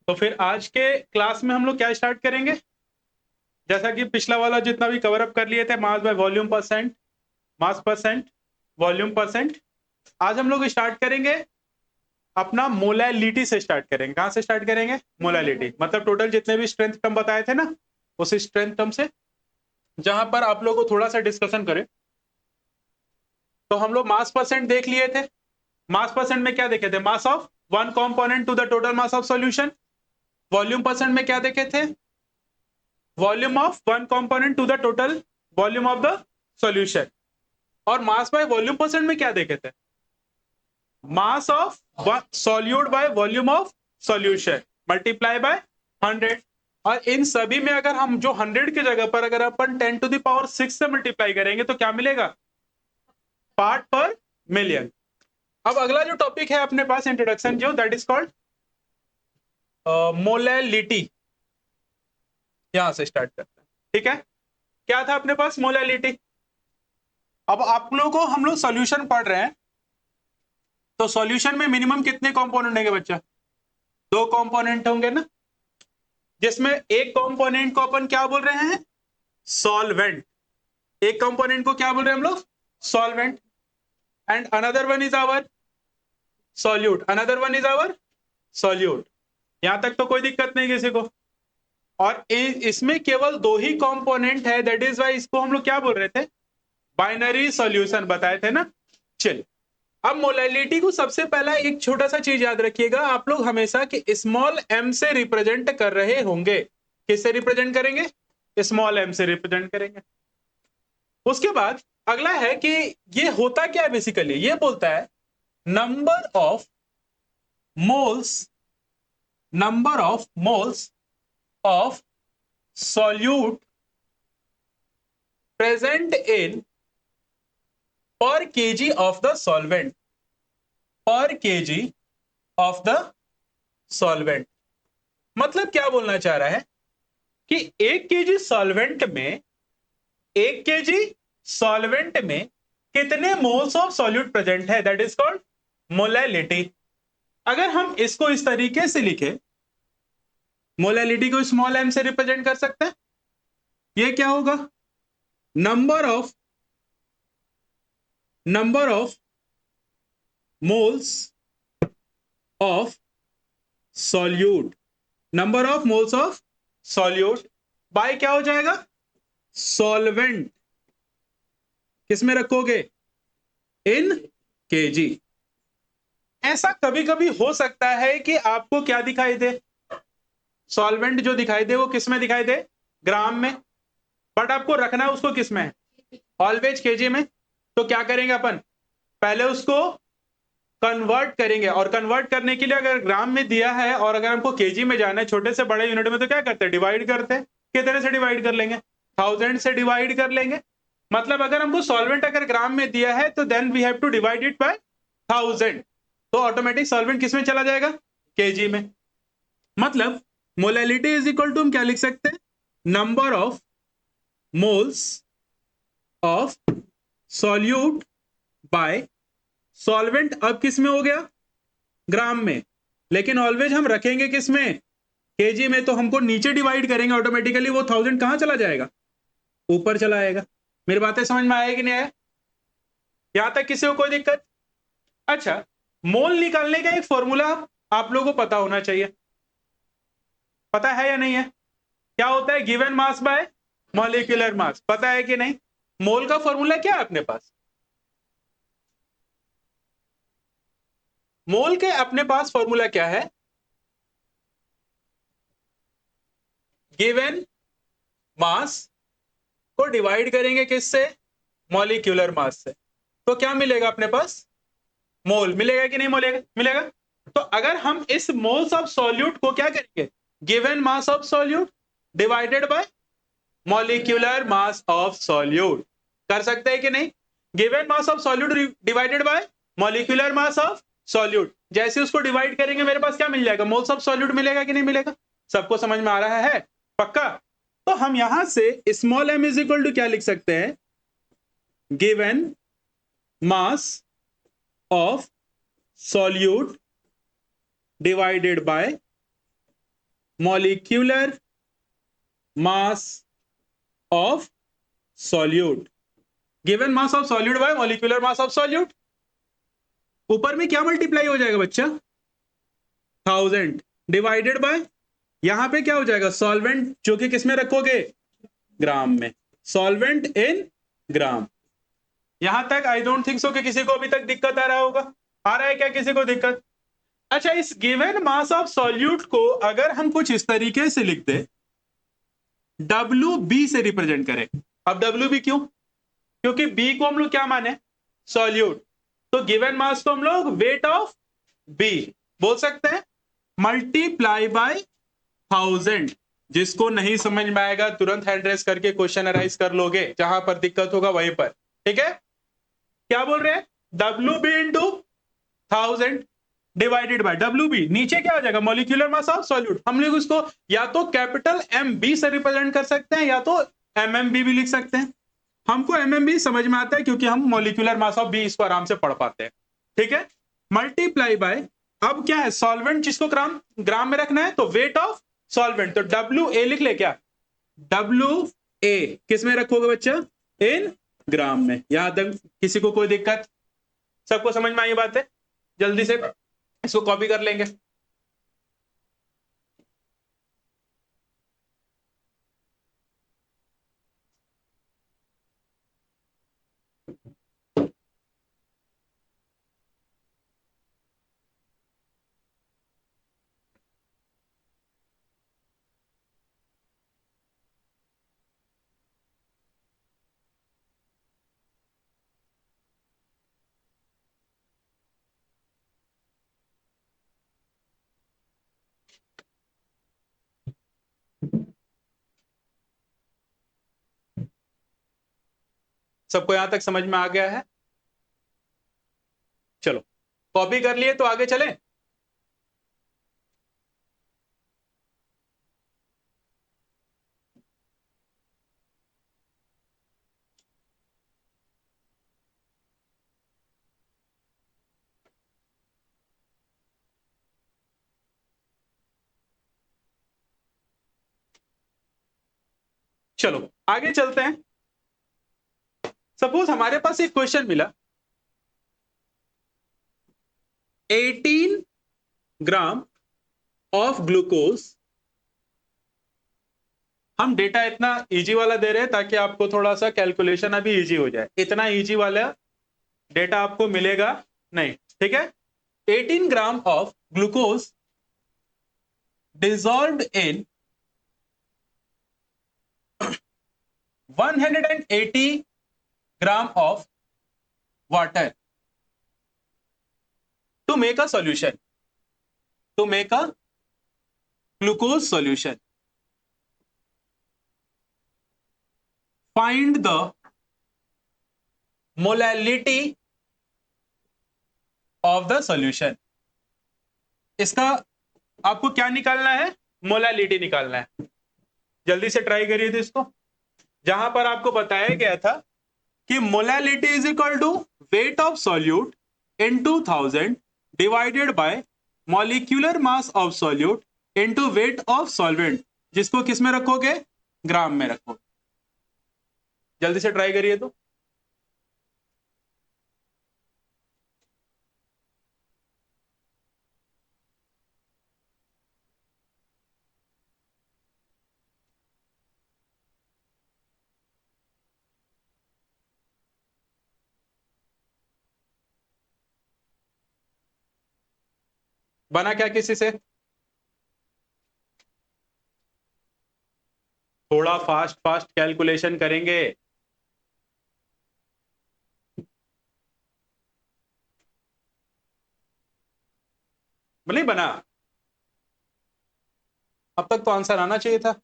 तो फिर आज के क्लास में हम लोग क्या स्टार्ट करेंगे, जैसा कि पिछला वाला जितना भी कवर अप कर लिए थे, मास by volume percent, mass percent, volume percent. आज हम लोग स्टार्ट करेंगे अपना मोलैलिटी से स्टार्ट करेंगे। कहां से स्टार्ट करेंगे? मोलैलिटी, मतलब टोटल जितने भी स्ट्रेंथ टर्म बताए थे ना, उस स्ट्रेंथ टर्म से, जहां पर आप लोगों को थोड़ा सा डिस्कशन करें। तो हम लोग मास परसेंट देख लिए थे। मास परसेंट में क्या देखे थे? Mass of one component to the total mass of solution. Volume percent में क्या देखे थे? Volume of one component to the total volume of the solution. और मास बाय वॉल्यूम परसेंट में क्या देखे थे? Mass of solute by volume of solution multiply by 100। और इन सभी में अगर हम जो 100 की जगह पर अगर अपन 10⁶ से मल्टीप्लाई करेंगे तो क्या मिलेगा? पार्ट पर मिलियन। अब अगला जो टॉपिक है अपने पास इंट्रोडक्शन, जो दैट इज कॉल्ड मोलैलिटी। यहां से स्टार्ट करते हैं, ठीक है? क्या था अपने पास? मोलैलिटी। अब आप लोगों को, हम लोग सॉल्यूशन पढ़ रहे हैं, तो सॉल्यूशन में मिनिमम कितने कंपोनेंट होंगे बच्चा? 2 कंपोनेंट होंगे ना, जिसमें एक कंपोनेंट को अपन क्या बोल रहे हैं? सॉल्वेंट। एक कंपोनेंट को क्या बोल रहे हैं हम लोग? Solvent. And another one is our solute, another one is our solute. यहां तक तो कोई दिक्कत नहीं किसी को। और इसमें केवल 2 ही कंपोनेंट है, दैट इज वाई इसको हम लोग क्या बोल रहे थे? बाइनरी सॉल्यूशन बताए थे ना। चलिए, अब मोलैलिटी को सबसे पहला एक छोटा सा चीज याद रखिएगा आप लोग हमेशा, कि स्मॉल एम से रिप्रेजेंट कर रहे होंगे। किससे रिप्रेजेंट करेंगे? स्मॉल एम से रिप्रेजेंट करेंगे। उसके बाद अगला है कि ये होता क्या है बेसिकली? ये बोलता है number of moles, number of moles of solute present in पर केजी ऑफ द सॉल्वेंट, पर केजी ऑफ द सॉल्वेंट। मतलब क्या बोलना चाह रहा है कि 1 केजी सॉल्वेंट में, 1 केजी सॉल्वेंट में कितने मोल्स ऑफ सॉल्यूट प्रेजेंट है, दैट इज कॉल्ड मोलैलिटी। अगर हम इसको इस तरीके से लिखें, मोलैलिटी को स्मॉल एम से रिप्रेजेंट कर सकते हैं। ये क्या होगा? Number of, number of moles of solute, number of moles of solute bye क्या हो जाएगा? सॉल्वेंट। किसमें रखोगे? इन केजी। ऐसा कभी कभी हो सकता है कि आपको क्या दिखाई दे? सॉल्वेंट जो दिखाई दे वो किस में दिखाई दे? ग्राम में। बट आपको रखना है उसको किस में? ऑलवेज केजी में। तो क्या करेंगे अपन? पहले उसको कन्वर्ट करेंगे, और कन्वर्ट करने के लिए अगर ग्राम में दिया है और अगर हमको केजी में जाना है, छोटे से बड़े यूनिट में, तो क्या करते हैं? डिवाइड करते हैं। कितने से डिवाइड कर लेंगे? 1000 से डिवाइड कर लेंगे। मतलब अगर हमको सॉल्वेंट अगर ग्राम में दिया है तो then we have to divide it by 1000। तो ऑटोमेटिक सॉल्वेंट किस में चला जाएगा? केजी में। मतलब मोलैलिटी इज इक्वल टू हम क्या लिख सकते हैं? Number of moles of solute bye solvent. अब किस में हो गया? ग्राम में। लेकिन ऑलवेज हम रखेंगे किस में? केजी में। तो हमको नीचे डिवाइड करेंगे, ऑटोमेटिकली वो 1000 कहां चला जाएगा? ऊपर चला आएगा। मेरी बातें समझ में आएगी नहीं आया? यहां तक किसी को कोई दिक्कत? अच्छा, मोल निकालने का एक फॉर्मूला आप लोगों को पता होना चाहिए। पता है या नहीं है? क्या होता है? गिवन मास बाय मॉलिक्यूलर मास। पता है कि नहीं? मोल का फॉर्मूला क्या है अपने पास? मोल के अपने पास फॉर्मूला क्या है? गिवन मास को डिवाइड करेंगे किससे? मॉलिक्यूलर मास से। तो क्या मिलेगा अपने पास? मोल मिलेगा कि नहीं मिलेगा? मिलेगा। तो अगर हम इस मोल्स ऑफ सॉल्यूट को क्या करेंगे? Given mass of solute divided by molecular mass of solute. कर सकते हैं कि नहीं? Given mass of solute divided by molecular mass of solute. जैसे उसको डिवाइड करेंगे मेरे पास क्या मिल जाएगा? मोल्स ऑफ सॉल्यूट मिलेगा कि नहीं मिलेगा? सबको समझ में आ रहा है? पक्का? तो हम यहां से small M is equal to क्या लिख सकते हैं? Given mass of solute divided by molecular mass of solute, given mass of solute by molecular mass of solute. ऊपर में क्या मल्टीप्लाई हो जाएगा बच्चा, 1000 डिवाइडेड बाय, यहां पे क्या हो जाएगा, सॉल्वेंट जो कि किस में रखोगे, ग्राम में, सॉल्वेंट इन ग्राम। यहां तक आई डोंट थिंक सो कि किसी को अभी तक दिक्कत आ रहा होगा। आ रहा है क्या किसी को दिक्कत? अच्छा, इस गिवन मास ऑफ सॉल्यूट को अगर हम कुछ इस तरीके से लिख दे, डब्ल्यू बी से रिप्रेजेंट करें। अब डब्ल्यू बी क्यों? क्योंकि बी को हम लोग क्या माने, सॉल्यूट। तो गिवन मास को हम लोग वेट ऑफ बी बोल सकते हैं, मल्टीप्लाई बाय 1000। जिसको नहीं समझ में आएगा तुरंत हैंड रेस करके क्वेश्चन अराइज कर लोगे, जहां पर दिक्कत होगा वहीं पर। ठीक है, क्या बोल रहे हैं, W B into 1000 divided by W B, नीचे क्या हो जाएगा, मॉलिक्यूलर मास ऑफ सॉल्यूट। हम लोग उसको या तो कैपिटल एम बी से रिप्रेजेंट कर सकते हैं या तो एम एम बी भी लिख सकते हैं। हमको एम एम बी समझ में आता है क्योंकि हम मॉलिक्यूलर मास ऑफ बी इसको आराम से पढ़ पाते हैं। ठीक है, मल्टीप्लाई बाय, अब क्या है, सॉल्वेंट जिसको ग्राम ग्राम में रखना है तो वेट ऑफ सॉल्वेंट, तो डब्ल्यू ए लिख ले, क्या डब्ल्यू ए किस में रखोगे बच्चा, इन ग्राम में। यहां तक किसी को कोई दिक्कत? सबको समझ में आई बात है? जल्दी से इसको कॉपी कर लेंगे। सबको यहां तक समझ में आ गया है? चलो, कॉपी कर लिए तो आगे चलें। चलो आगे चलते हैं। सपोज हमारे पास एक क्वेश्चन मिला, 18 ग्राम ऑफ ग्लूकोज। हम डेटा इतना इजी वाला दे रहे हैं ताकि आपको थोड़ा सा कैलकुलेशन अभी इजी हो जाए, इतना इजी वाला डेटा आपको मिलेगा नहीं। ठीक है, 18 gram of glucose dissolved in 180 gram of water to make a solution, to make a glucose solution. Find the molality of the solution. इसका आपको क्या निकालना है, मोलैलिटी निकालना है। जल्दी से ट्राई करिए थे इसको। जहां पर आपको बताया गया था कि molality is equal to weight of solute into 1000 divided by molecular mass of solute into weight of solvent, जिसको किस में रखोगे, ग्राम में रखोगे। जल्दी से ट्राई करिए तो। बना क्या किसी से? थोड़ा फास्ट फास्ट कैलकुलेशन करेंगे। नहीं बना? अब तक तो आंसर आना चाहिए था।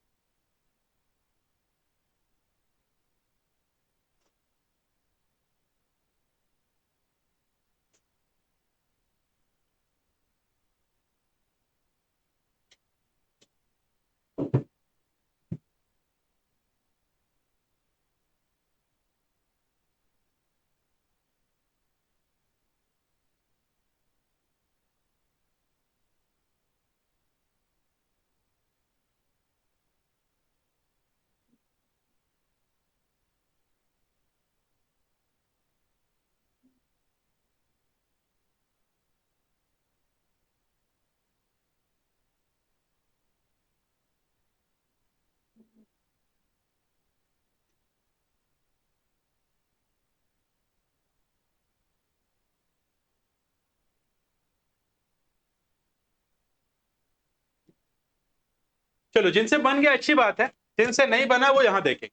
चलो जिनसे बन गया अच्छी बात है, जिनसे नहीं बना वो यहां देखें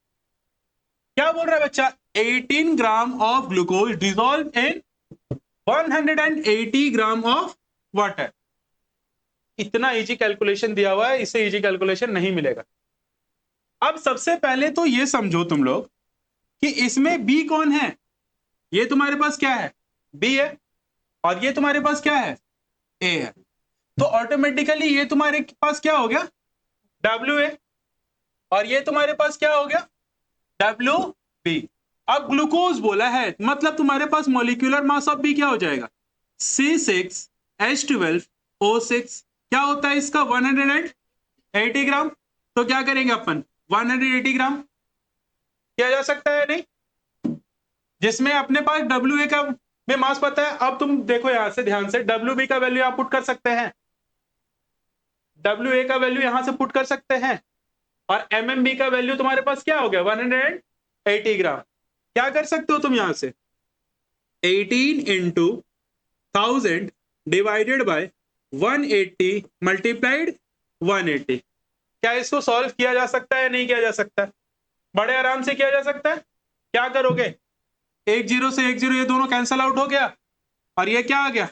क्या बोल रहा है बच्चा। 18 gram of glucose dissolve in 180 gram of water. इतना इजी कैलकुलेशन दिया हुआ है, इससे इजी कैलकुलेशन नहीं मिलेगा। अब सबसे पहले तो ये समझो तुम लोग कि इसमें बी कौन है। ये तुम्हारे पास क्या है, बी है, और ये तुम्हारे पास क्या है, ए है। तो ऑटोमेटिकली ये तुम्हारे पास क्या हो गया, डब्ल्यू ए, और ये तुम्हारे पास क्या हो गया, डब्ल्यू बी। अब ग्लूकोज बोला है, मतलब तुम्हारे पास मोलिक्यूलर मास ऑफ बी क्या हो जाएगा, C6H12O6। क्या होता है इसका, 180 ग्राम। तो क्या करेंगे अपन, 180 ग्राम किया जा सकता है नहीं, जिसमें अपने पास डब्ल्यू ए का में मास पता है। अब तुम देखो यहां से ध्यान से, डब्ल्यू बी का वैल्यू आप पुट कर सकते हैं, डब्ल्यू ए का वैल्यू यहां से पुट कर सकते हैं, और एम एम बी का वैल्यू तुम्हारे पास क्या हो गया, 180 ग्राम। क्या कर सकते हो तुम यहां से, 18 इंटू 1000 डिवाइडेड बाय 180 मल्टीप्लाइड 180। क्या इसको सॉल्व किया जा सकता है, नहीं किया जा सकता, बड़े आराम से किया जा सकता है। क्या करोगे, एक जीरो से एक जीरो ये दोनों कैंसल आउट हो गया, और ये क्या आ गया,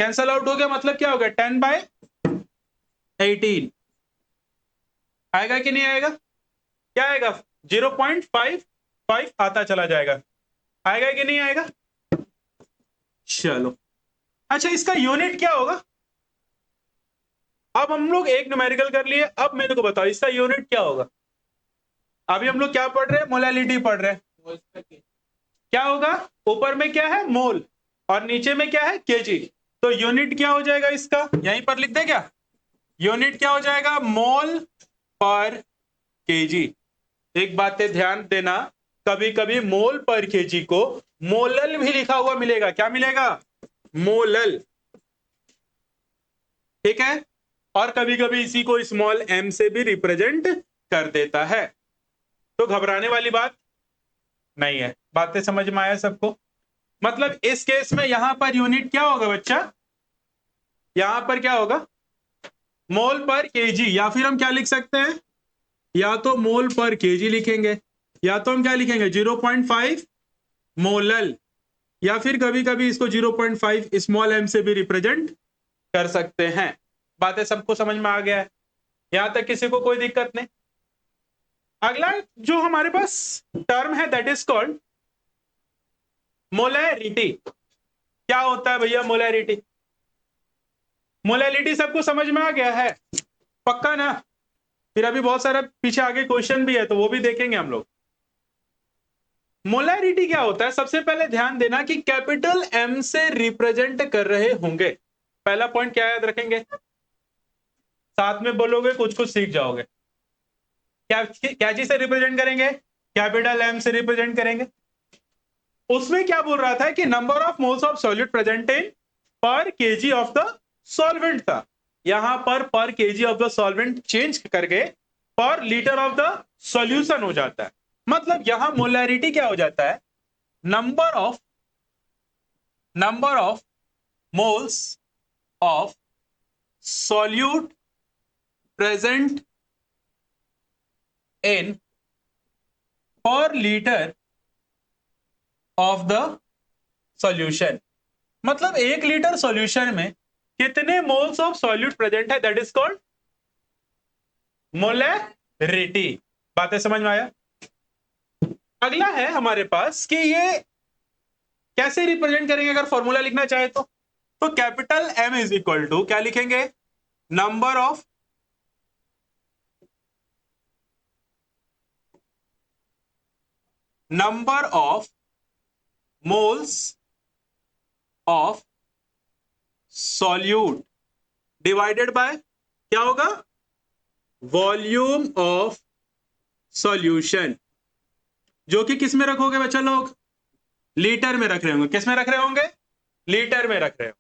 कैंसल आउट हो गया, मतलब क्या हो गया, 10/18 आएगा कि नहीं आएगा, क्या आएगा, 0.55 आता चला जाएगा, आएगा कि नहीं आएगा। चलो अच्छा, इसका यूनिट क्या होगा। अब हम लोग एक न्यूमेरिकल कर लिए, अब मेरे को बताओ इसका यूनिट क्या होगा। अभी हम लोग क्या पढ़ रहे हैं, मोलालिटी पढ़ रहे हैं। क्या होगा, ऊपर में क्या है, मोल, और नीचे में क्या है, केजी। तो यूनिट क्या हो जाएगा इसका, यहीं पर लिख दे क्या, यूनिट क्या हो जाएगा, मोल पर केजी। एक बात है ध्यान देना, कभी कभी मोल पर केजी को मोलल भी लिखा हुआ मिलेगा, क्या मिलेगा, मोलल, ठीक है। और कभी कभी इसी को स्मॉल एम से भी रिप्रेजेंट कर देता है। तो घबराने वाली बात नहीं है, बातें समझ में आया सबको। मतलब इस केस में यहां पर यूनिट क्या होगा बच्चा, यहां पर क्या होगा, मोल पर केजी, या फिर हम क्या लिख सकते हैं, या तो मोल पर केजी लिखेंगे, या तो हम क्या लिखेंगे 0.5 मोलल, या फिर कभी कभी इसको 0.5 स्मॉल एम से भी रिप्रेजेंट कर सकते हैं। बातें सबको समझ में आ गया है, यहां तक किसी को कोई दिक्कत नहीं। अगला जो हमारे पास टर्म है दैट इज कॉल्ड मोलैरिटी। क्या होता है भैया मोलैरिटी, मोलैरिटी सबको समझ में आ गया है, पक्का ना। फिर अभी बहुत सारा पीछे आगे क्वेश्चन भी है तो वो भी देखेंगे हम लोग। मोलैरिटी क्या होता है, सबसे पहले ध्यान देना कि कैपिटल एम से रिप्रेजेंट कर रहे होंगे। पहला पॉइंट क्या याद रखेंगे, साथ में बोलोगे कुछ कुछ सीख जाओगे। क्या चीज से रिप्रेजेंट करेंगे, कैपिटल एम से रिप्रेजेंट करेंगे। उसमें क्या बोल रहा था कि number of moles of solute present in पर केजी ऑफ द सॉल्वेंट था, यहां पर KG of the solvent change करके पर लीटर ऑफ द सॉल्यूशन हो जाता है। मतलब यहां मोलैरिटी क्या हो जाता है, number of moles of solute present in पर लीटर ऑफ द सॉल्यूशन। मतलब 1 लीटर सॉल्यूशन में कितने मोल्स ऑफ सॉल्यूट प्रेजेंट है, दैट इज कॉल्ड मोलैरिटी। बातें समझ में आया। अगला है हमारे पास कि ये कैसे रिप्रेजेंट करेंगे, अगर फॉर्मूला लिखना चाहे तो capital M is equal to क्या लिखेंगे, number of moles of solute divided by क्या होगा, वॉल्यूम ऑफ सॉल्यूशन, जो कि किस में रखोगे बच्चा लोग, लीटर में रख रहे होंगे। किस में रख रहे होंगे, लीटर में रख रहे हो।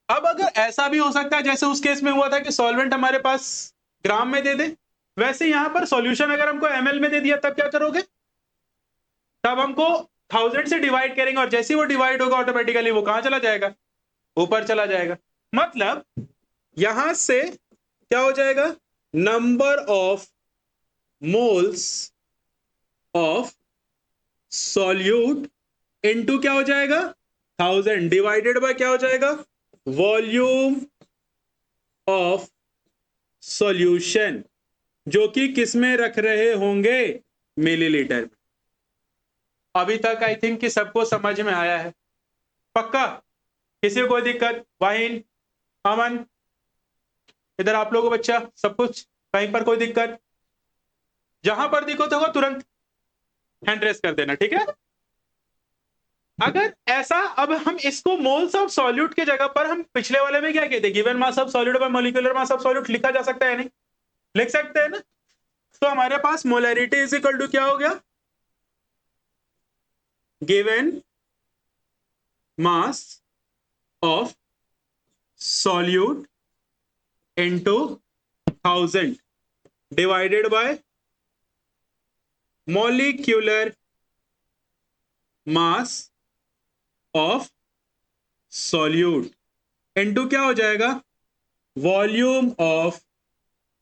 अब अगर ऐसा भी हो सकता है जैसे उस केस में हुआ था कि सॉल्वेंट हमारे पास ग्राम में दे दे, वैसे यहां पर सॉल्यूशन अगर हमको एमएल में दे दिया तब क्या करोगे, तब हमको 1000 से डिवाइड करेंगे, और जैसे ही वो डिवाइड होगा ऑटोमेटिकली वो कहां चला जाएगा, ऊपर चला जाएगा। मतलब यहां से क्या हो जाएगा? Number of moles of solute into क्या हो जाएगा? 1000 डिवाइडेड बाय क्या हो जाएगा? वॉल्यूम ऑफ सॉल्यूशन, जो कि किस में रख रहे होंगे? मिलीलीटर में। अभी तक आई थिंक कि सबको समझ में आया है, पक्का? किसी को कोई दिक्कत? वाहिन, अमन, इधर आप लोगों बच्चा, सब कुछ? कहीं पर कोई दिक्कत? जहां पर दिक्कत होगा तुरंत हैंड रेस कर देना, ठीक है? अगर ऐसा, अब हम इसको मोल्स ऑफ सॉल्यूट की जगह पर हम पिछले वाले में क्या कहते हैं? Given mass of solute by molecular mass of solute लिखा जा सकता है नहीं? लिख सकते हैं ना? तो हमारे पास मोलैरिटी इज इक्वल टू क्या हो गया? Given mass of solute into 1000 divided by molecular mass of solute into क्या हो जाएगा? वॉल्यूम ऑफ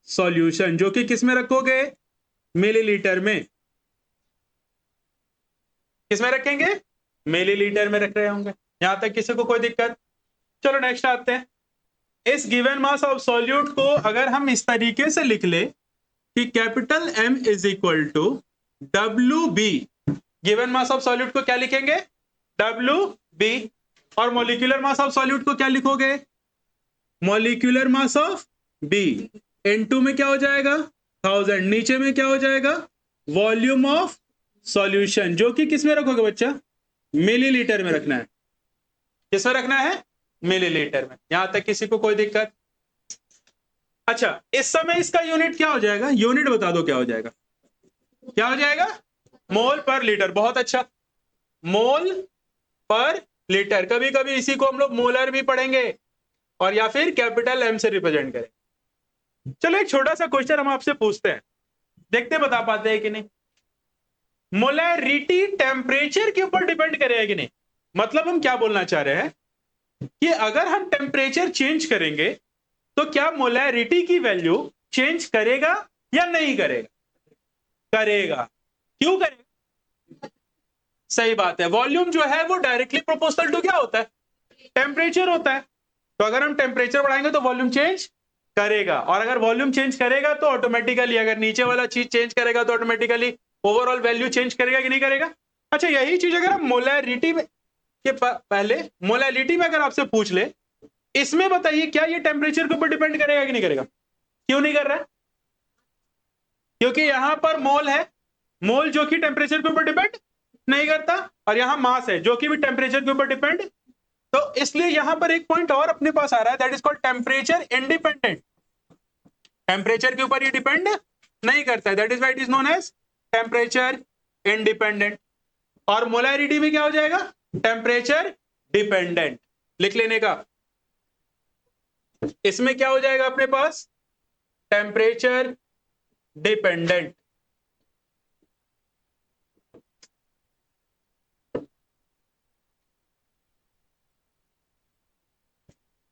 सॉल्यूशन, जो कि किस में रखोगे? मिलीलीटर में। किस में रखेंगे? मिलीलीटर में रख रहे होंगे। यहां तक किसी को कोई दिक्कत? चलो नेक्स्ट आते हैं। इस गिवन मास ऑफ सॉल्यूट को अगर हम इस तरीके से लिख ले कि capital M is equal to WB, given mass of solute को क्या लिखेंगे? WB। और मॉलिक्यूलर मास ऑफ सॉल्यूट को क्या लिखोगे? Molecular mass of B। N2 में क्या हो जाएगा? 1000। नीचे में क्या हो जाएगा? वॉल्यूम ऑफ सॉल्यूशन, जो कि किस में रखोगे बच्चा? मिलीलीटर में रखना है। किस में रखना है? मिलीलीटर में। यहां तक किसी को कोई दिक्कत? अच्छा, इस समय इसका यूनिट क्या हो जाएगा? यूनिट बता दो क्या हो जाएगा? क्या हो जाएगा? मोल पर लीटर। बहुत अच्छा, मोल पर लीटर। कभी कभी इसी को हम लोग मोलर भी पढ़ेंगे, और या फिर कैपिटल M से रिप्रेजेंट करें। चलो एक छोटा सा क्वेश्चन हम आपसे पूछते हैं, देखते बता पाते हैं कि नहीं। मोलैरिटी टेम्परेचर के ऊपर डिपेंड करेगा कि नहीं? मतलब हम क्या बोलना चाह रहे हैं कि अगर हम टेम्परेचर चेंज करेंगे तो क्या मोलैरिटी की वैल्यू चेंज करेगा या नहीं करेगा? करेगा। क्यों करेगा? सही बात है, वॉल्यूम जो है वो डायरेक्टली प्रोपोर्शनल टू क्या होता है? टेम्परेचर होता है। तो अगर हम टेम्परेचर बढ़ाएंगे तो वॉल्यूम चेंज करेगा, और अगर वॉल्यूम चेंज करेगा तो ऑटोमेटिकली, अगर नीचे वाला चीज चेंज करेगा तो ऑटोमेटिकली ओवरऑल वैल्यू चेंज करेगा कि नहीं करेगा? अच्छा, यही चीज अगर हम मोलैरिटी में के पहले मोलैरिटी में अगर आपसे पूछ ले, इसमें बताइए क्या ये टेम्परेचर के ऊपर डिपेंड करेगा कि नहीं करेगा? क्यों नहीं कर रहा है? क्योंकि यहां पर मोल है, मोल जो कि टेम्परेचर के ऊपर डिपेंड नहीं करता, और यहां मास है जो कि भी टेम्परेचर के ऊपर डिपेंड। तो इसलिए यहां पर एक पॉइंट और अपने पास आ रहा है, that is called temperature independent. Temperature के ऊपर ये डिपेंड नहीं करता है, that is why it is known as temperature independent. और मोलैरिटी में क्या हो जाएगा? Temperature dependent. लिख लेने का, इसमें क्या हो जाएगा अपने पास? Temperature dependent.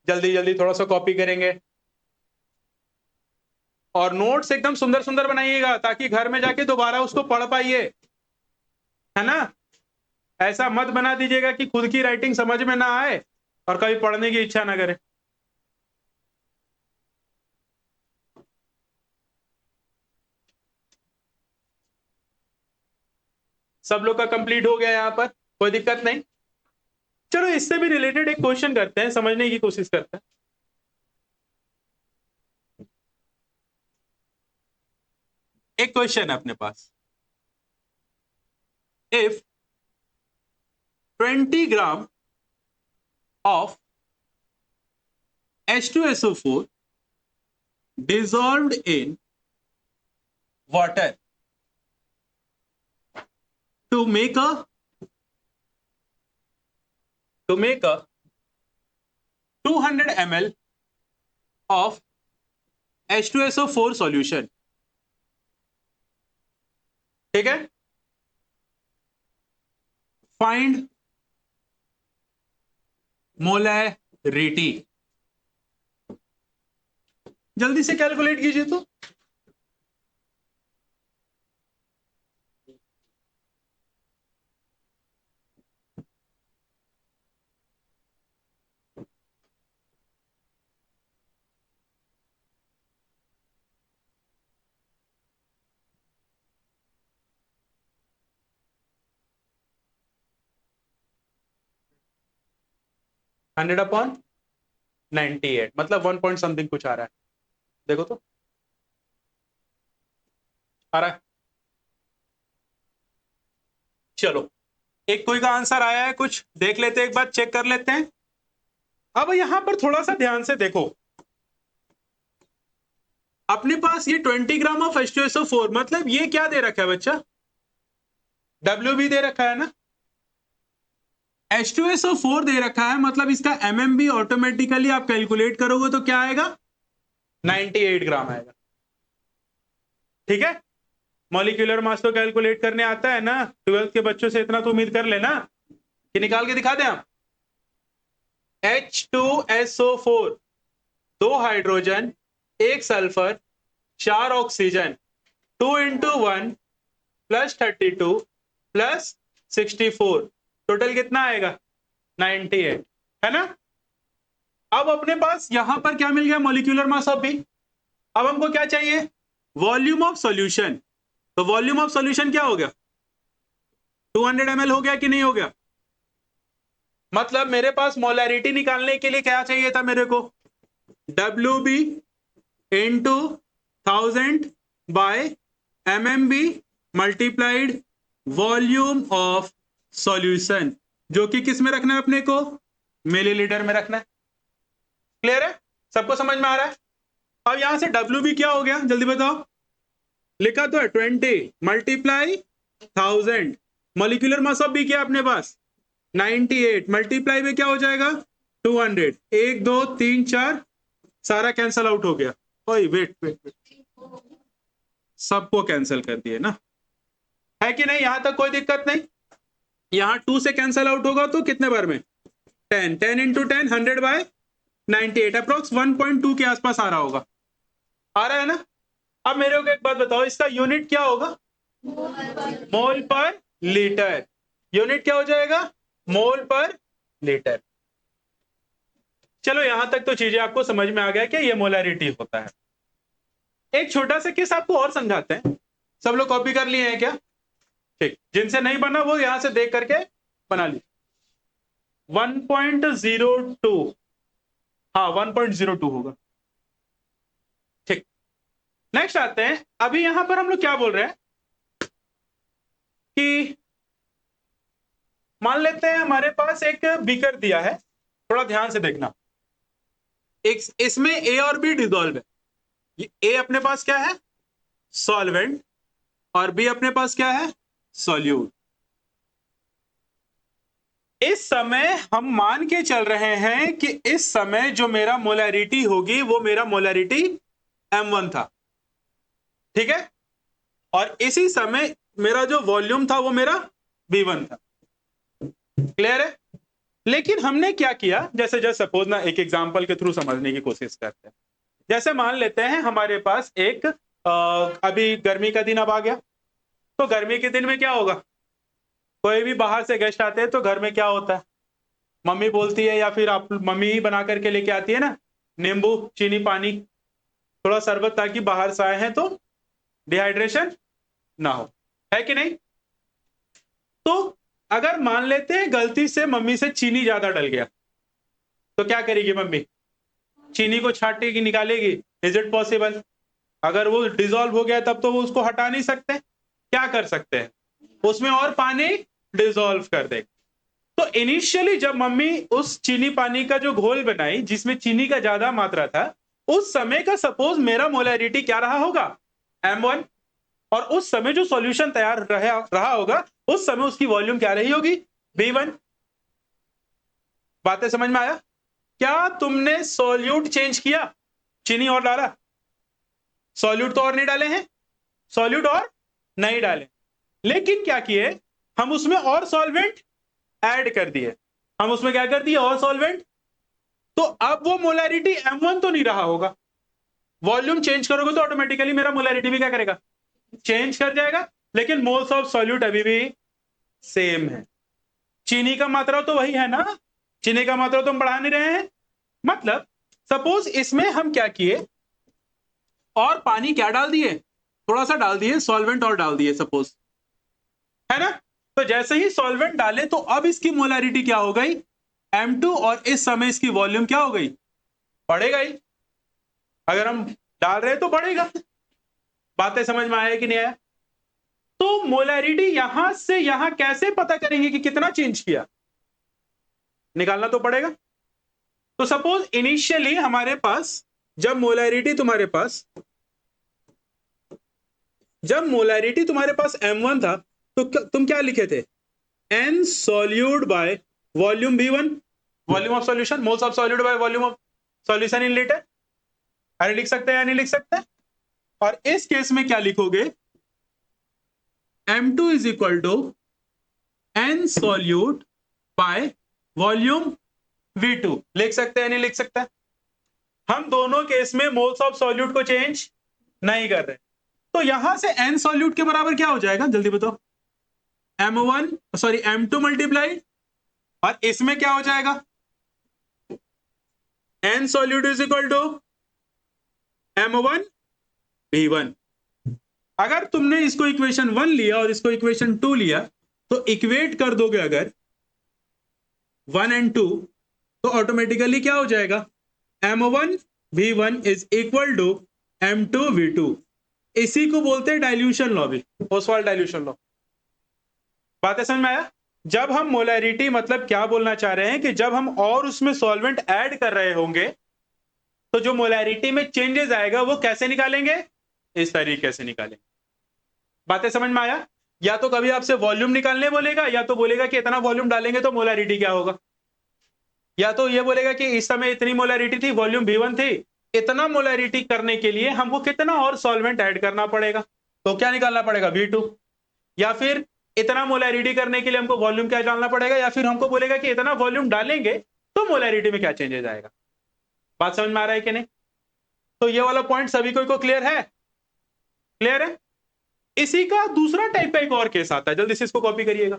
जल्दी जल्दी थोड़ा सा कॉपी करेंगे, और नोट्स एकदम सुंदर सुंदर बनाइएगा ताकि घर में जाके दोबारा उसको पढ़ पाइए, है ना? ऐसा मत बना दीजिएगा कि खुद की राइटिंग समझ में ना आए और कभी पढ़ने की इच्छा ना करे। सब लोग का कंप्लीट हो गया यहां पर, कोई दिक्कत नहीं। चलो इससे भी रिलेटेड एक क्वेश्चन करते हैं, समझने की कोशिश करते हैं। एक क्वेश्चन है अपने पास, if 20 gram of H2SO4 dissolved in water to make a 200 ml of H2SO4 solution, ठीक है? Find molarity. जल्दी से कैलकुलेट कीजिए तो। हंड्रेड अपॉन 98 मतलब 1 पॉइंट समथिंग कुछ आ रहा है, देखो तो आ रहा है। चलो एक कोई का आंसर आया है, कुछ देख लेते हैं, एक बार चेक कर लेते हैं। अब यहां पर थोड़ा सा ध्यान से देखो, अपने पास ये 20 ग्राम ऑफ H2SO4 मतलब ये क्या दे रखा है बच्चा, WB दे रखा है ना। H2SO4 दे रखा है मतलब इसका MMB ऑटोमेटिकली आप कैलकुलेट करोगे तो क्या आएगा, 98 ग्राम आएगा। ठीक है, मॉलिक्यूलर मास तो कैलकुलेट करने आता है ना, 12th के बच्चों से इतना तो उम्मीद कर लेना कि निकाल के दिखा दें आप। H2SO4 दो हाइड्रोजन, एक sulphur, 4 oxygen, 2 into 1 plus 32 plus 64, total कितना आएगा 98, है ना। अब अपने पास यहां पर क्या मिल गया, मॉलिक्यूलर मास ऑफ बी। अब हमको क्या चाहिए, वॉल्यूम ऑफ सॉल्यूशन। तो वॉल्यूम ऑफ सॉल्यूशन क्या हो गया, 200 ml हो गया कि नहीं हो गया। मतलब मेरे पास मोलैरिटी निकालने के लिए क्या चाहिए था मेरे को, WB into 1000 by MMB multiplied volume of solution, जो कि किस में रखना है अपने को, मिलीलीटर में रखना है। क्लियर है, सबको समझ में आ रहा है। अब यहां से WB क्या हो गया जल्दी बताओ, लिखा तो है 20 multiply 1000, molecular mass of B क्या अपने पास 98, मल्टीप्लाई में क्या हो जाएगा 200, 1 2 3 4 सारा कैंसल आउट हो गया। ओए वेट वेट वेट, सबको कैंसिल कर दिए ना, है कि नहीं, यहां तक कोई दिक्कत नहीं। यहां 2 से कैंसल आउट होगा तो कितने बार में 10, 10 इंटू 10 100 बाय 98, अप्रोक्स 1.2 के आसपास आ रहा होगा, आ रहा है ना। अब मेरे को एक बात बताओ, इसका यूनिट क्या होगा, मोल पर लीटर। यूनिट क्या हो जाएगा, मोल पर लीटर। चलो यहां तक तो चीजें आपको समझ में आ गया कि ये मोलैरिटी होता है। एक छोटा सा केस आपको और समझाते हैं, सब लोग कॉपी कर लिए हैं क्या, ठीक, जिनसे नहीं बना वो यहां से देख करके बना ली। 1.02, हाँ 1.02 होगा, ठीक। नेक्स्ट आते हैं, अभी यहां पर हम लोग क्या बोल रहे हैं कि मान लेते हैं हमारे पास एक बीकर दिया है, थोड़ा ध्यान से देखना, एक इसमें A और B डिसॉल्व है। ये A अपने पास क्या है, सॉल्वेंट, और B अपने पास क्या है, सॉल्यूट। इस समय हम मान के चल रहे हैं कि इस समय जो मेरा मोलैरिटी होगी वो मेरा मोलैरिटी M1 था, ठीक है, और इसी समय मेरा जो वॉल्यूम था वो मेरा V1 था। क्लियर है। लेकिन हमने क्या किया, जैसे जैसे सपोज ना एक एग्जांपल के थ्रू समझने की कोशिश करते हैं। जैसे मान लेते हैं हमारे पास एक अभी गर्मी का दिन अब आ गया, तो गर्मी के दिन में क्या होगा, कोई भी बाहर से गेस्ट आते हैं तो घर में क्या होता है, मम्मी बोलती है या फिर आप मम्मी ही बना करके लेके आती है ना, नींबू चीनी पानी थोड़ा शरबत, ताकि बाहर से आए हैं तो डिहाइड्रेशन ना हो, है कि नहीं। तो अगर मान लेते हैं गलती से मम्मी से चीनी ज्यादा डल गया, तो क्या करेगी मम्मी, चीनी को छाटेगी निकालेगी, इज इट पॉसिबल। अगर वो डिसॉल्व हो गया तब तो वो उसको हटा नहीं सकते, क्या कर सकते हैं, उसमें और पानी डिसॉल्व कर देगी। तो इनिशियली जब मम्मी उस चीनी पानी का जो घोल बनाई जिसमें चीनी का ज्यादा मात्रा था, उस समय का सपोज मेरा मोलैरिटी क्या रहा होगा, M1, और उस समय जो सॉल्यूशन तैयार रहा होगा उस समय उसकी वॉल्यूम क्या रही होगी, V1। बातें समझ में आया। क्या तुमने सॉल्यूट चेंज किया, चीनी और डाला, सॉल्यूट तो और नहीं डाले हैं, सॉल्यूट और नहीं डाले, लेकिन क्या किए, हम उसमें और सॉल्वेंट ऐड कर दिए, हम उसमें क्या कर दिए और सॉल्वेंट। तो अब वो मोलैरिटी M1 तो नहीं रहा होगा, वॉल्यूम चेंज करोगे तो ऑटोमेटिकली मेरा मोलैरिटी भी क्या करेगा, चेंज कर जाएगा, लेकिन मोल्स ऑफ सॉल्यूट अभी भी सेम है। चीनी का मात्रा तो वही है ना, चीनी का मात्रा तो हम बढ़ा नहीं रहे हैं। मतलब सपोज इसमें हम क्या किए, और पानी क्या डाल दिए, थोड़ा सा डाल दिए सॉल्वेंट और डाल दिए सपोज, है ना। तो जैसे ही सॉल्वेंट डाले तो अब इसकी मोलैरिटी क्या हो गई, M2, और इस समय इसकी वॉल्यूम क्या हो गई, बढ़ेगा ही। अगर हम डाल रहे हैं तो बढ़ेगा। बातें समझ में आया कि नहीं आया? तो मोलैरिटी यहां से यहां कैसे पता करेंगे कि कितना चेंज किया, निकालना तो पड़ेगा। तो सपोज इनिशियली हमारे पास जब मोलैरिटी तुम्हारे पास M1 था, तो तुम क्या लिखे थे, N solute by volume V1, volume of solution, moles of solute by volume of solution in litre. अरे लिख सकते हैं या नहीं लिख सकते? और इस केस में क्या लिखोगे, M2 is equal to N solute by volume V2। लिख सकते हैं नहीं लिख सकते? हम दोनों केस में मोल्स ऑफ सॉल्यूट को चेंज नहीं कर रहे, तो यहां से N सॉल्यूट के बराबर क्या हो जाएगा, जल्दी बताओ, M2 मल्टीप्लाई, और इसमें क्या हो जाएगा, N solute is equal to M1 V1। अगर तुमने इसको इक्वेशन 1 लिया और इसको इक्वेशन 2 लिया, तो इक्वेट कर दोगे अगर 1 एंड 2, तो ऑटोमेटिकली क्या हो जाएगा, M1 V1 is equal to M2 V2। इसी को बोलते हैं डाइल्यूशन लॉ, भी ओसवाल्ड डाइल्यूशन लॉ। बातें समझ में आया? जब हम मोलैरिटी, मतलब क्या बोलना चाह रहे हैं कि जब हम और उसमें सॉल्वेंट ऐड कर रहे होंगे, तो जो मोलैरिटी में चेंजेस आएगा वो कैसे निकालेंगे, इस तरीके से निकालेंगे। बातें समझ में आया? या तो कभी आपसे वॉल्यूम निकालने बोलेगा, या तो बोलेगा कि इतना वॉल्यूम डालेंगे तो मोलैरिटी क्या होगा, या तो ये बोलेगा कि इस समय इतनी मोलैरिटी थी, वॉल्यूम V1 थी, इतना मोलैरिटी करने के लिए हमको कितना और सॉल्वेंट ऐड करना पड़ेगा, तो क्या निकालना पड़ेगा, V2। या फिर इतना मोलैरिटी करने के लिए हमको वॉल्यूम क्या डालना पड़ेगा, या फिर हमको बोलेगा कि इतना वॉल्यूम डालेंगे तो मोलैरिटी में क्या चेंजेस आएगा। बात समझ में आ रहा है कि नहीं? तो ये वाला पॉइंट सभी को क्लियर है? क्लियर है? इसी का दूसरा टाइप का एक और केस आता है, जल्दी से इसको कॉपी करिएगा।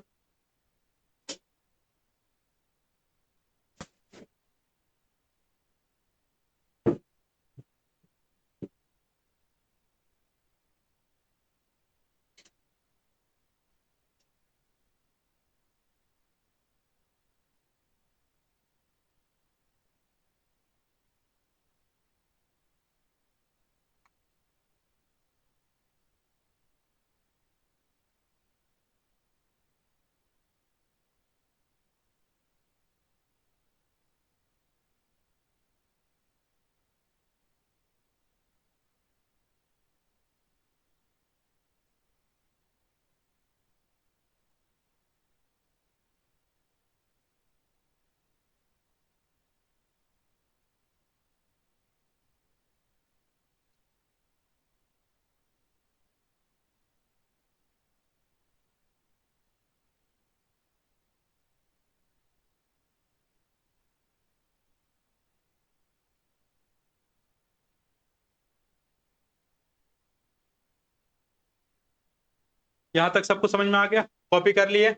यहां तक सबको समझ में आ गया? कॉपी कर लिए?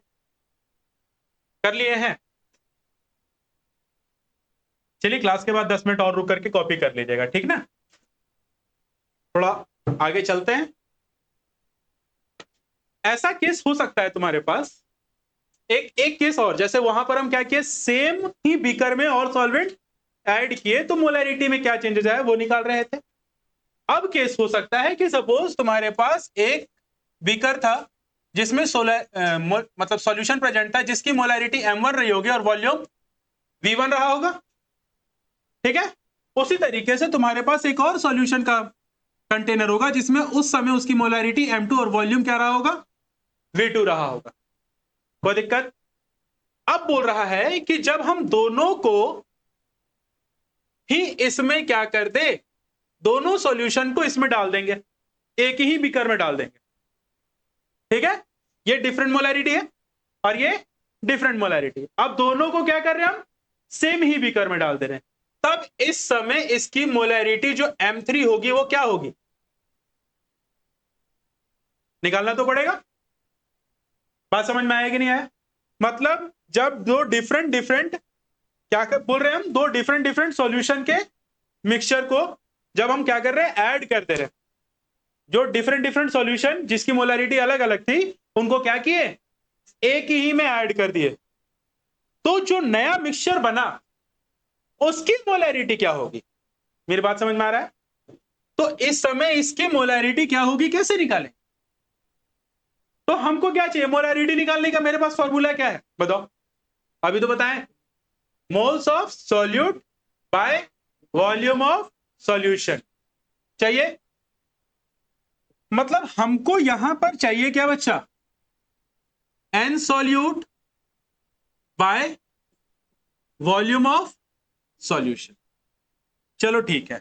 कर लिए हैं? चलिए क्लास के बाद 10 मिनट और रुक करके कॉपी कर लीजिएगा, ठीक ना। थोड़ा आगे चलते हैं। ऐसा केस हो सकता है तुम्हारे पास, एक केस और, जैसे वहां पर हम क्या किए, सेम ही बीकर में और सॉल्वेंट ऐड किए, तो मोलैरिटी में क्या चेंजेस आए वो निकाल रहे थे। अब केस हो सकता है कि सपोज तुम्हारे पास एक बीकर था जिसमें मतलब सॉल्यूशन प्रेजेंट था, जिसकी मोलैरिटी M1 रही होगी और वॉल्यूम V1 रहा होगा, ठीक है। उसी तरीके से तुम्हारे पास एक और सॉल्यूशन का कंटेनर होगा जिसमें उस समय उसकी मोलैरिटी M2 और वॉल्यूम क्या रहा होगा, V2 रहा होगा। कोई दिक्कत? अब बोल रहा है कि जब हम दोनों को ही इसमें क्या कर दे, दोनों सॉल्यूशन को इसमें डाल देंगे, एक ही बीकर में डाल देंगे, ठीक है। ये डिफरेंट मोलैरिटी है और ये डिफरेंट मोलैरिटी। अब दोनों को क्या कर रहे हैं हम, सेम ही बीकर में डाल दे रहे हैं। तब इस समय इसकी मोलैरिटी जो M3 होगी वो क्या होगी, निकालना तो पड़ेगा। बात समझ में आया कि नहीं आया? मतलब जब दो डिफरेंट डिफरेंट क्या बोल रहे हैं हम, दो डिफरेंट डिफरेंट सॉल्यूशन के मिक्सचर को जब हम क्या कर रहे हैं, ऐड करते रहे, जो डिफरेंट डिफरेंट सॉल्यूशन जिसकी मोलैरिटी अलग अलग थी उनको क्या किए, एक ही में ऐड कर दिए, तो जो नया मिक्सचर बना उसकी मोलैरिटी क्या होगी। मेरी बात समझ में आ रहा है? तो इस समय इसकी मोलैरिटी क्या होगी, कैसे निकालें? तो हमको क्या चाहिए, मोलैरिटी निकालने का मेरे पास फॉर्मूला क्या है बताओ, अभी तो बताएं। Moles of solute by volume of solution चाहिए। मतलब हमको यहां पर चाहिए क्या बच्चा, N solute by volume of solution. चलो ठीक है,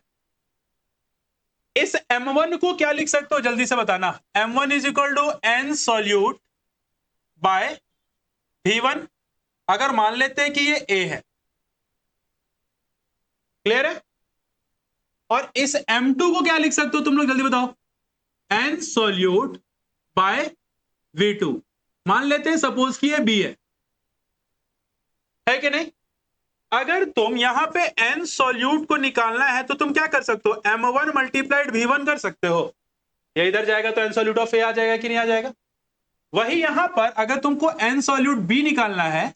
इस M1 को क्या लिख सकते हो जल्दी से बताना। M1 is equal to N solute by V1, अगर मान लेते हैं कि ये A है, क्लियर है। और इस M2 को क्या लिख सकते हो तुम लोग जल्दी बताओ, एन सॉल्यूट बाय V2, मान लेते हैं सपोज कि ये B है कि नहीं। अगर तुम यहां पे एन सॉल्यूट को निकालना है तो तुम क्या कर सकते हो, M1 मल्टीप्लाइड V1 कर सकते हो, ये इधर जाएगा तो एन सॉल्यूट ऑफ ए आ जाएगा कि नहीं आ जाएगा। वही यहां पर अगर तुमको एन सॉल्यूट बी निकालना है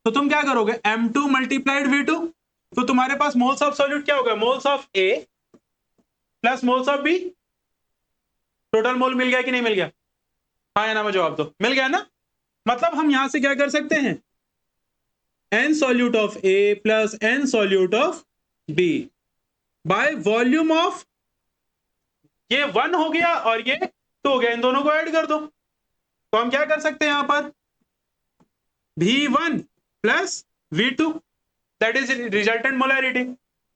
तो तुम क्या करोगे, M2 मल्टीप्लाइड V2, तो तुम्हारे पास मोल्स ऑफ सॉल्यूट क्या होगा, moles of A plus moles of b, total mole मिल गया कि नहीं मिल गया, हाँ या ना में जवाब दो, मिल गया ना। मतलब हम यहां से क्या कर सकते हैं, N solute of A plus N solute of B by volume of, ये 1 हो गया और ये 2 हो गया, इन दोनों को ऐड कर दो, तो हम क्या कर सकते हैं यहां पर, V1 plus V2, that is resultant molarity.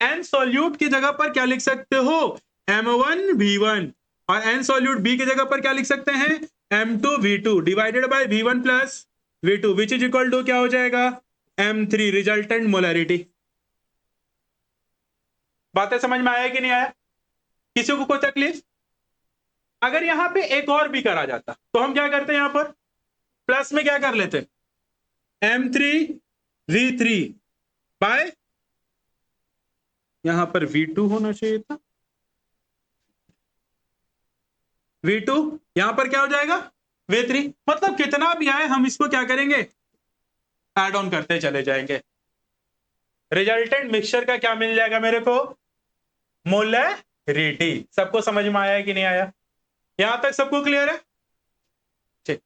N solute की जगह पर क्या लिख सकते हो, M1 V1, और एन सॉल्यूट बी की जगह पर क्या लिख सकते हैं, M2 V2 divided by V1 plus V2 which is equal to क्या हो जाएगा, M3 रिजल्टेंट मोलैरिटी। बातें समझ में आया कि नहीं आया, किसी को कोई तकलीफ? अगर यहां पे एक और भी करा जाता तो हम क्या करते हैं, यहां पर प्लस में क्या कर लेते, M3 V3 बाय, यहां पर V2 होना चाहिए था, V2 यहां पर क्या हो जाएगा, V3, मतलब कितना भी आए हम इसको क्या करेंगे, ऐड ऑन करते चले जाएंगे। रिजल्टेंट मिक्सचर का क्या मिल जाएगा मेरे को, मोलैरिटी। सबको समझ में आया है कि नहीं आया, यहां तक सबको क्लियर है, ठीक।